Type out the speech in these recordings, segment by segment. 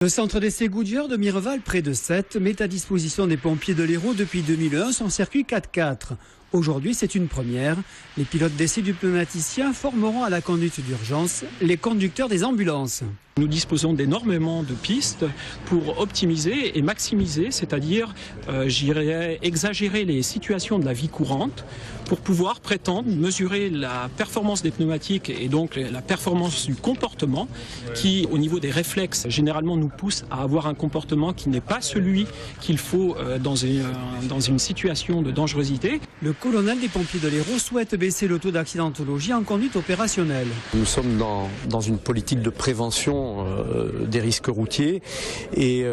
Le centre d'essai Goodyear de Mireval, près de Sète, met à disposition des pompiers de l'Hérault depuis 2001 son circuit 4x4. Aujourd'hui, c'est une première. Les pilotes d'essai du pneumaticien formeront à la conduite d'urgence les conducteurs des ambulances. Nous disposons d'énormément de pistes pour optimiser et maximiser, c'est-à-dire, exagérer les situations de la vie courante pour pouvoir prétendre mesurer la performance des pneumatiques et donc la performance du comportement qui, au niveau des réflexes, généralement nous pousse à avoir un comportement qui n'est pas celui qu'il faut dans une situation de dangerosité. Le colonel des pompiers de l'Hérault souhaite baisser le taux d'accidentologie en conduite opérationnelle. Nous sommes dans une politique de prévention des risques routiers et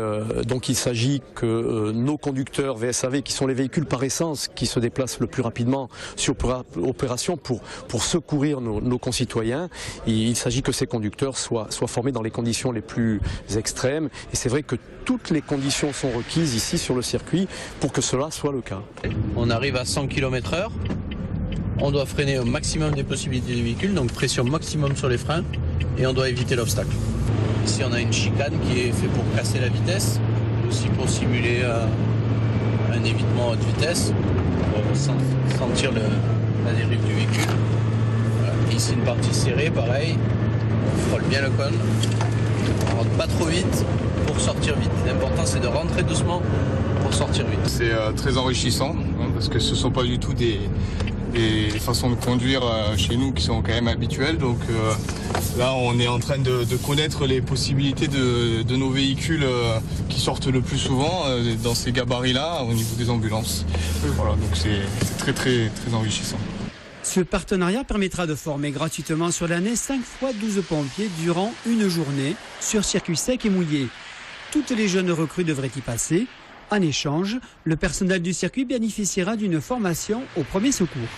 donc il s'agit que nos conducteurs VSAV, qui sont les véhicules par essence qui se déplacent le plus rapidement sur opération pour secourir nos concitoyens, il s'agit que ces conducteurs soient formés dans les conditions les plus extrêmes, et c'est vrai que toutes les conditions sont requises ici sur le circuit pour que cela soit le cas. On arrive à 100 km/h, on doit freiner au maximum des possibilités du véhicule, donc pression maximum sur les freins, et on doit éviter l'obstacle. Ici on a une chicane qui est faite pour casser la vitesse, aussi pour simuler un évitement à haute vitesse, pour sentir la dérive du véhicule. Voilà. Ici une partie serrée, pareil, on frôle bien le cône, on rentre pas trop vite pour sortir vite. L'important c'est de rentrer doucement pour sortir vite. C'est très enrichissant, parce que ce ne sont pas du tout des façons de conduire chez nous qui sont quand même habituelles. Donc là, on est en train de connaître les possibilités de nos véhicules qui sortent le plus souvent dans ces gabarits-là au niveau des ambulances. Voilà, donc c'est très, très, très enrichissant. Ce partenariat permettra de former gratuitement sur l'année 5 fois 12 pompiers durant une journée sur circuit sec et mouillé. Toutes les jeunes recrues devraient y passer. En échange, le personnel du circuit bénéficiera d'une formation aux premiers secours.